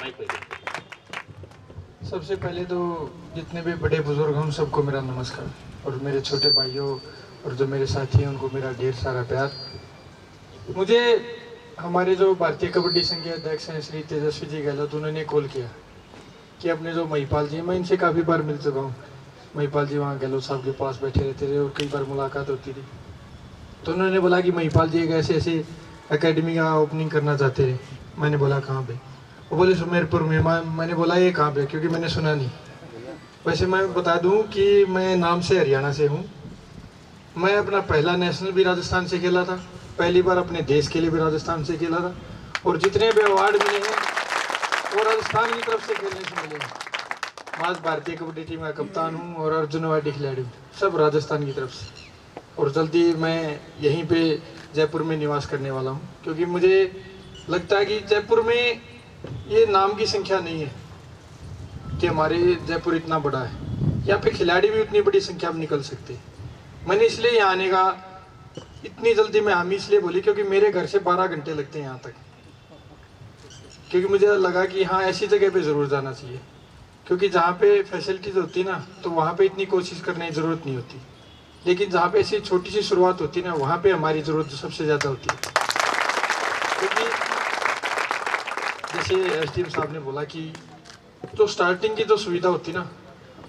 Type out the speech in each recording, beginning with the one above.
Mic पे सबसे पहले तो जितने भी बड़े बुजुर्ग हैं उन सबको मेरा नमस्कार, और मेरे छोटे भाइयों और जो मेरे साथी हैं उनको मेरा ढेर सारा प्यार। मुझे हमारे जो भारतीय कबड्डी संघ के अध्यक्ष हैं श्री तेजस्वी जी गहलोत, उन्होंने कॉल किया कि अपने जो महिपाल जी, मैं इनसे काफ़ी बार मिल चुका हूँ। महिपाल जी वहाँ गहलोत साहब के पास बैठे रहते थे और कई बार मुलाकात होती थी। तो उन्होंने बोला कि महिपाल जी एक ऐसे ऐसे एकेडमी का ओपनिंग करना चाहते थे। मैंने बोला कहाँ पे? वो बोले सुमेरपुर में। मैंने बोला ये कहाँ पे, क्योंकि मैंने सुना नहीं। वैसे मैं बता दूं कि मैं नाम से हरियाणा से हूँ। मैं अपना पहला नेशनल भी राजस्थान से खेला था, पहली बार अपने देश के लिए भी राजस्थान से खेला था, और जितने भी अवार्ड मिले हैं वो राजस्थान की तरफ से खेलने से मिले हैं। मैं आज भारतीय कबड्डी टीम का कप्तान हूँ और अर्जुन अवार्डी खिलाड़ी हूँ, सब राजस्थान की तरफ से। और जल्दी मैं यहीं पे जयपुर में निवास करने वाला हूँ, क्योंकि मुझे लगता है कि जयपुर में ये नाम की संख्या नहीं है कि हमारे जयपुर इतना बड़ा है, यहाँ पे खिलाड़ी भी उतनी बड़ी संख्या में निकल सकते हैं। मैंने इसलिए यहाँ आने का इतनी जल्दी में हामी इसलिए बोली क्योंकि मेरे घर से 12 घंटे लगते हैं यहाँ तक, क्योंकि मुझे लगा कि हाँ ऐसी जगह पे ज़रूर जाना चाहिए, क्योंकि जहाँ पे फैसिलिटीज होती ना तो वहाँ पे इतनी कोशिश करने की ज़रूरत नहीं होती, लेकिन जहाँ पे ऐसी छोटी सी शुरुआत होती है ना वहाँ पे हमारी ज़रूरत सबसे ज़्यादा होती है। क्योंकि जैसे एसडीएम साहब ने बोला कि जो स्टार्टिंग की जो सुविधा होती है ना,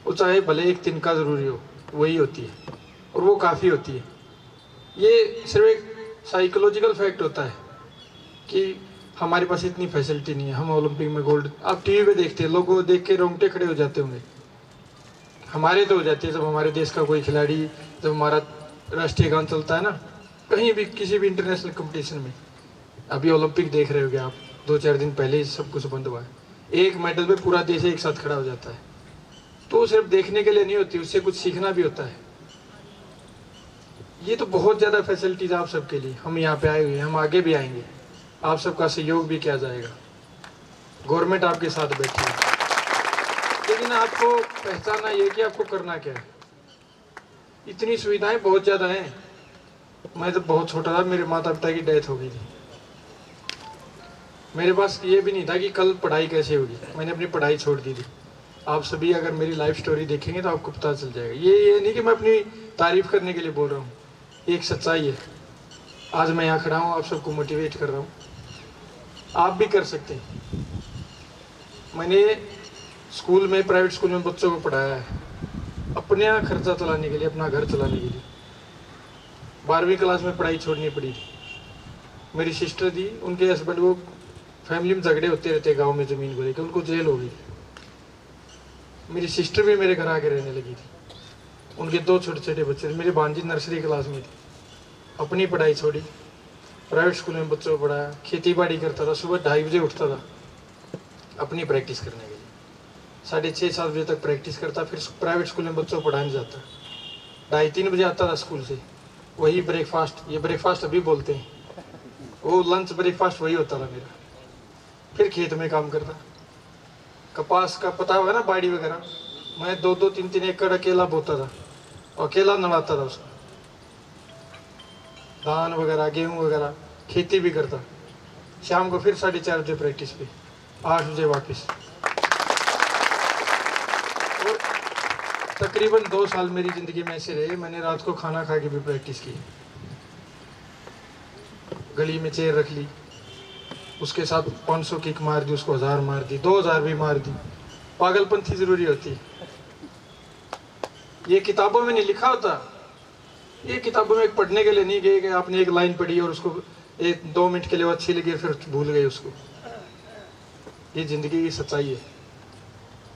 वो चाहे भले एक तिनका ज़रूरी हो, वही होती है और वो काफ़ी होती है। ये सिर्फ एक साइकोलॉजिकल फैक्ट होता है कि हमारे पास इतनी फैसिलिटी नहीं है। हम ओलंपिक में गोल्ड आप टीवी पे देखते हैं, लोगों को देख के रोंगटे खड़े हो जाते होंगे। हमारे तो हो जाती है जब हमारे देश का कोई खिलाड़ी, जब हमारा राष्ट्रीय गान चलता है ना कहीं भी किसी भी इंटरनेशनल कंपटीशन में। अभी ओलंपिक देख रहे होगे आप, 2-4 दिन पहले ही सब कुछ बंद हुआ है। एक मेडल पे पूरा देश एक साथ खड़ा हो जाता है। तो सिर्फ देखने के लिए नहीं होती, उससे कुछ सीखना भी होता है। ये तो बहुत ज़्यादा फैसिलिटीज आप सबके लिए, हम यहाँ पे आए हुए हैं, हम आगे भी आएंगे, आप सबका सहयोग भी किया जाएगा। गवर्नमेंट आपके साथ बैठी है, लेकिन आपको पहचानना ये कि आपको करना क्या है। इतनी सुविधाएं बहुत ज़्यादा हैं। मैं जब बहुत छोटा था मेरे माता पिता की डेथ हो गई थी, मेरे पास ये भी नहीं था कि कल पढ़ाई कैसे होगी, मैंने अपनी पढ़ाई छोड़ दी थी। आप सभी अगर मेरी लाइफ स्टोरी देखेंगे तो आपको पता चल जाएगा। ये नहीं कि मैं अपनी तारीफ करने के लिए बोल रहा हूँ, एक सच्चाई है। आज मैं यहाँ खड़ा हूँ, आप सबको मोटिवेट कर रहा हूँ, आप भी कर सकते हैं। मैंने स्कूल में, प्राइवेट स्कूल में बच्चों को पढ़ाया है अपने खर्चा चलाने के लिए, अपना घर चलाने के लिए। 12वीं क्लास में पढ़ाई छोड़नी पड़ी थी। मेरी सिस्टर थी, उनके हस्बैंड वो फैमिली में झगड़े होते रहते गांव में ज़मीन को लेकर, उनको जेल हो गई। मेरी सिस्टर भी मेरे घर आके रहने लगी थी, उनके 2 छोटे छोटे बच्चे थे। मेरी भांजी नर्सरी क्लास में थी, अपनी पढ़ाई छोड़ी, प्राइवेट स्कूल में बच्चों को पढ़ाया, खेती बाड़ी करता था, सुबह 2:30 बजे उठता था अपनी प्रैक्टिस करने के लिए, 6:30-7 बजे तक प्रैक्टिस करता, फिर प्राइवेट स्कूल में बच्चों को पढ़ाने जाता, 2:30-3 बजे आता था स्कूल से। वही ब्रेकफास्ट, ये ब्रेकफास्ट अभी बोलते हैं, वो लंच ब्रेकफास्ट वही होता था मेरा। फिर खेत में काम करता, कपास का पता होगा ना, बाड़ी वगैरह, मैं 2-2, 3-3 एकड़ अकेला बोता था, अकेला नवाता था उसको, धान वगैरह, गेहूँ वगैरह, खेती भी करता। शाम को फिर 4:30 बजे प्रैक्टिस पे, 8 बजे वापस। और तकरीबन 2 साल मेरी ज़िंदगी में ऐसे रहे, मैंने रात को खाना खा के भी प्रैक्टिस की। गली में चेयर रख ली, उसके साथ 500 किक मार दी, उसको 1000 मार दी, 2000 भी मार दी। पागलपंथी ज़रूरी होती है, ये किताबों में नहीं लिखा होता। ये किताबों में पढ़ने के लिए नहीं गए कि आपने एक लाइन पढ़ी और उसको 1-2 मिनट के लिए अच्छी लगी फिर भूल गए उसको। ये ज़िंदगी की सच्चाई है।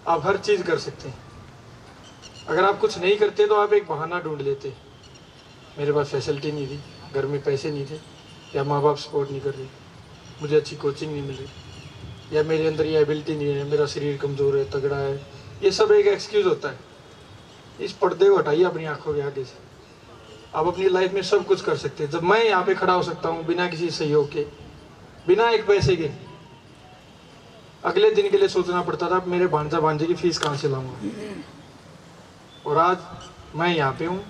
आप हर चीज़ कर सकते हैं। अगर आप कुछ नहीं करते तो आप एक बहाना ढूंढ लेते, मेरे पास फैसिलिटी नहीं थी, घर में पैसे नहीं थे, या माँ बाप सपोर्ट नहीं कर रहे, मुझे अच्छी कोचिंग नहीं मिल रही, या मेरे अंदर ये एबिलिटी नहीं है, मेरा शरीर कमज़ोर है, तगड़ा है। ये सब एक एक्सक्यूज़ होता है। इस पर्दे को हटाइए अपनी आंखों के आगे से। आप अपनी लाइफ में सब कुछ कर सकते हैं। जब मैं यहाँ पे खड़ा हो सकता हूँ बिना किसी सहयोग के, बिना एक पैसे के, अगले दिन के लिए सोचना पड़ता था मेरे भांजा भांजे की फीस कहाँ से लाऊंगा, और आज मैं यहाँ पे हूँ।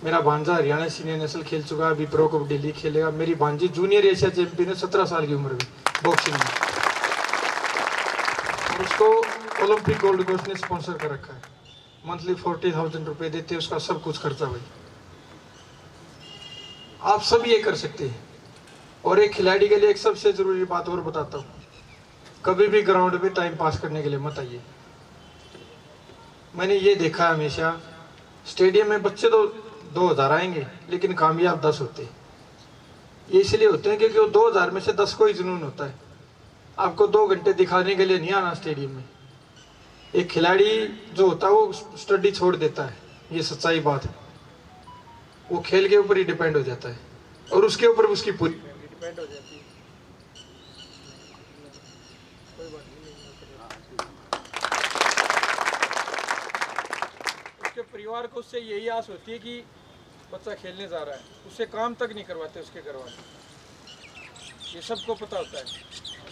मेरा भांजा हरियाणा सीनियर नेशनल खेल चुका है, अभी प्रो कबड्डी लीग खेलेगा। मेरी भांजी जूनियर एशिया चैंपियन है 17 साल की उम्र में बॉक्सिंग में। और उसको ओलंपिक गोल्ड कोस्ट ने स्पॉन्सर कर रखा है। मंथली 40,000 रुपये देते हैं, उसका सब कुछ खर्चा भाई। आप सब ये कर सकते हैं। और एक खिलाड़ी के लिए एक सबसे जरूरी बात और बताता हूँ, कभी भी ग्राउंड में टाइम पास करने के लिए मत आइए। मैंने ये देखा हमेशा, स्टेडियम में बच्चे तो 2000 आएंगे लेकिन कामयाब 10 होते हैं। ये इसलिए होते हैं क्योंकि वो 2000 में से 10 को ही जुनून होता है। आपको 2 घंटे दिखाने के लिए नहीं आना स्टेडियम में। एक खिलाड़ी जो होता है वो स्टडी छोड़ देता है, ये सच्चाई बात है। वो खेल के ऊपर ही डिपेंड हो जाता है और उसके ऊपर उसकी पूरी डिपेंड हो जाती है। कोई बात नहीं, उसके परिवार को उससे यही आस होती है कि बच्चा खेलने जा रहा है, उससे काम तक नहीं करवाते उसके घर वाले। ये सबको पता होता है।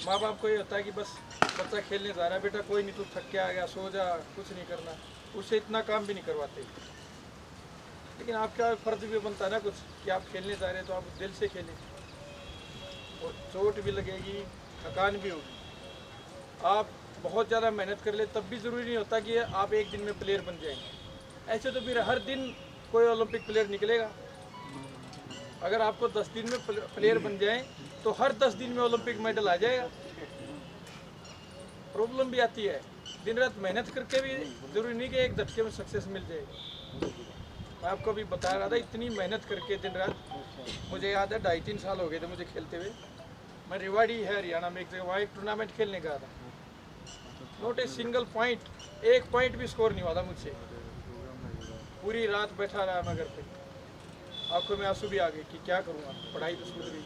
माँ बाप को ये होता है कि बस बच्चा खेलने जा रहा है, बेटा कोई नहीं, तू थक के आ गया, सो जा, कुछ नहीं करना। उससे इतना काम भी नहीं करवाते। लेकिन आपका फर्ज भी बनता है ना कुछ, कि आप खेलने जा रहे हैं तो आप दिल से खेलें। और चोट भी लगेगी, थकान भी होगी, आप बहुत ज़्यादा मेहनत कर ले, तब भी ज़रूरी नहीं होता कि आप एक दिन में प्लेयर बन जाएंगे। ऐसे तो फिर हर दिन कोई ओलंपिक प्लेयर निकलेगा। अगर आपको 10 दिन में प्लेयर बन जाए तो हर 10 दिन में ओलंपिक मेडल आ जाएगा। प्रॉब्लम भी आती है, दिन रात मेहनत करके भी जरूरी नहीं कि एक झटके में सक्सेस मिल जाएगी। मैं आपको अभी बता रहा था, इतनी मेहनत करके दिन रात, मुझे याद है 2.5-3 साल हो गए थे मुझे खेलते हुए। मैं रेवाड़ी है हरियाणा में, एक जगह वहाँ एक टूर्नामेंट खेलने गया था। नॉट ए सिंगल पॉइंट, एक पॉइंट भी स्कोर नहीं हुआ था मुझसे। पूरी रात बैठा रहा मैं घर पे, आंखों में आंसू भी आ गए कि क्या करूँगा, पढ़ाई तो छूट गई,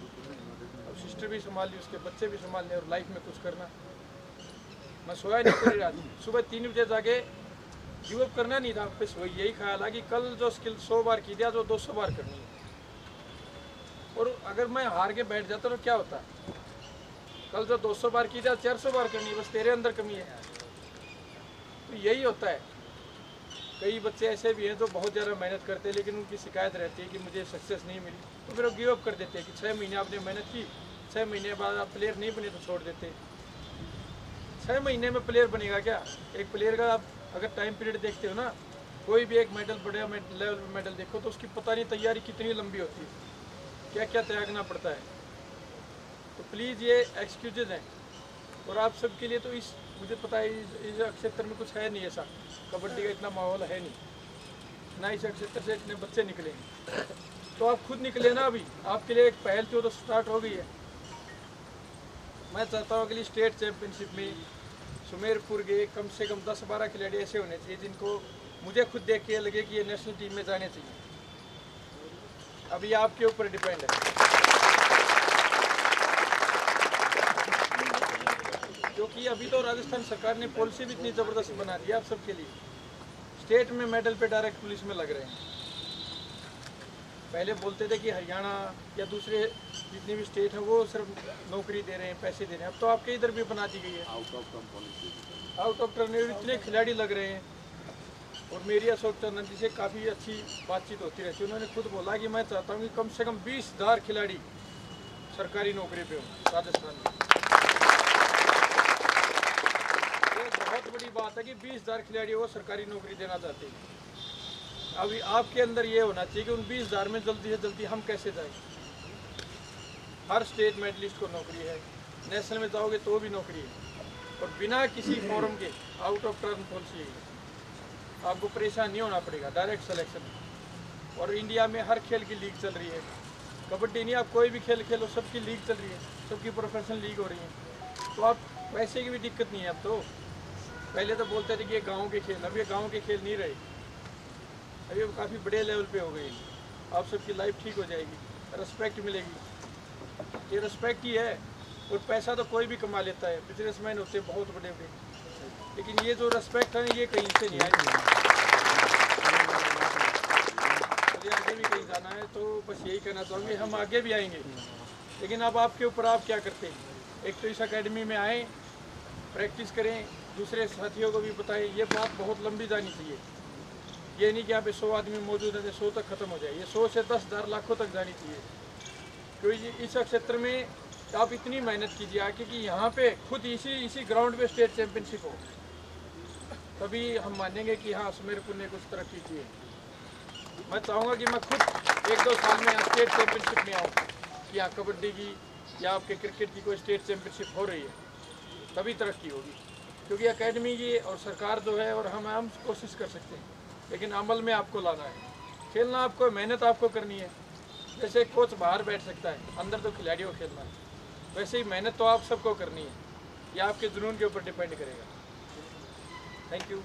अब सिस्टर भी संभाल ली, उसके बच्चे भी संभालने और लाइफ में कुछ करना। मैं सोया नहीं पूरी रात। सुबह 3 बजे जाके गिव अप करना नहीं था, बस वही यही ख्याल है कि कल जो स्किल 100 बार की दिया, जो 200 बार करनी है। और अगर मैं हार के बैठ जाता तो क्या होता, कल जो 200 बार की दिया 400 बार करनी है, बस तेरे अंदर कमी है। तो यही होता है। कई बच्चे ऐसे भी हैं जो बहुत ज़्यादा मेहनत करते हैं लेकिन उनकी शिकायत रहती है कि मुझे सक्सेस नहीं मिली, तो फिर वो गिव अप कर देते हैं कि 6 महीने आपने मेहनत की, 6 महीने बाद आप प्लेयर नहीं बने तो छोड़ देते। 6 महीने में प्लेयर बनेगा क्या? एक प्लेयर का आप अगर टाइम पीरियड देखते हो ना, कोई भी एक मेडल, बड़े लेवल पर मेडल देखो तो उसकी पता नहीं तैयारी कितनी लंबी होती है, क्या क्या त्यागना पड़ता है। तो प्लीज़ ये एक्सक्यूजेज हैं। और आप सबके लिए तो इस, मुझे पता है इस क्षेत्र में कुछ है नहीं ऐसा, कबड्डी का इतना माहौल है नहीं ना, इस क्षेत्र से इतने बच्चे निकलेंगे। तो आप खुद निकले ना, अभी आपके लिए एक पहल तो स्टार्ट हो गई है। मैं चाहता हूँ अगली स्टेट चैम्पियनशिप में सुमेरपुर के कम से कम 10-12 खिलाड़ी ऐसे होने चाहिए जिनको मुझे खुद देख के लगे कि ये नेशनल टीम में जाने चाहिए। अभी आपके ऊपर डिपेंड है, क्योंकि अभी तो राजस्थान सरकार ने पॉलिसी भी इतनी ज़बरदस्त बना दी है आप सबके लिए। स्टेट में मेडल पे डायरेक्ट पुलिस में लग रहे हैं। पहले बोलते थे कि हरियाणा या दूसरे जितनी भी स्टेट हैं वो सिर्फ नौकरी दे रहे हैं, पैसे दे रहे हैं। अब तो आपके इधर भी बना दी गई है आउट ऑफ टर्न इतने खिलाड़ी लग रहे हैं। और मेरी अशोक चंदन जी से काफ़ी अच्छी बातचीत होती रहती है। उन्होंने खुद बोला कि मैं चाहता हूँ कि कम से कम 20,000 खिलाड़ी सरकारी नौकरी पे हों राजस्थान में। ये बहुत बड़ी बात है कि 20,000 खिलाड़ी वो सरकारी नौकरी देना चाहते हैं। अभी आपके अंदर ये होना चाहिए कि उन 20,000 में जल्दी से जल्दी हम कैसे जाएं। हर स्टेट मेडलिस्ट को नौकरी है, नेशनल में जाओगे तो भी नौकरी है, और बिना किसी फॉर्म के आउट ऑफ टर्न पॉलिसी है। आपको परेशान नहीं होना पड़ेगा, डायरेक्ट सिलेक्शन। और इंडिया में हर खेल की लीग चल रही है, कबड्डी नहीं, आप कोई भी खेल खेलो, सबकी लीग चल रही है, सबकी प्रोफेशनल लीग हो रही है। तो आप पैसे की भी दिक्कत नहीं है अब तो। पहले तो बोलते थे कि ये गाँव के खेल, अब ये गाँव के खेल नहीं रहे, अभी वो काफ़ी बड़े लेवल पे हो गई। आप सबकी लाइफ ठीक हो जाएगी, रिस्पेक्ट मिलेगी। ये रिस्पेक्ट ही है। और पैसा तो कोई भी कमा लेता है, बिजनेसमैन होते हैं बहुत बड़े बड़े, लेकिन ये जो रिस्पेक्ट है ये कहीं से नहीं आएगी। मुझे आगे भी कहीं जाना है तो बस यही कहना चाहूँगी, हम आगे भी आएंगे, लेकिन अब आपके ऊपर आप क्या करते हैं। एक तो इस अकेडमी में आएँ, प्रैक्टिस करें, दूसरे साथियों को भी बताएं। ये बात बहुत लंबी जानी चाहिए। ये नहीं कि यहाँ पे 100 आदमी मौजूद है तो 100 तक ख़त्म हो जाए, ये 100 से 10,000 लाखों तक जानी चाहिए। क्योंकि इस क्षेत्र में आप इतनी मेहनत कीजिए आके कि यहाँ पे खुद इसी ग्राउंड पे स्टेट चैंपियनशिप हो, तभी हम मानेंगे कि हाँ सुमेरपुर ने कुछ तरक्की की है। मैं चाहूँगा कि मैं खुद 1-2 साल में यहाँ स्टेट चैंपियनशिप में आऊँ, कि यहाँ कबड्डी की या आपके क्रिकेट की कोई स्टेट चैंपियनशिप हो रही है, तभी तरक्की होगी। क्योंकि एकेडमी की और सरकार जो है और हम कोशिश कर सकते हैं, लेकिन अमल में आपको लाना है। खेलना आपको, मेहनत आपको करनी है। जैसे कोच बाहर बैठ सकता है, अंदर तो खिलाड़ियों को खेलना है, वैसे ही मेहनत तो आप सबको करनी है। ये आपके जुनून के ऊपर डिपेंड करेगा। Thank you.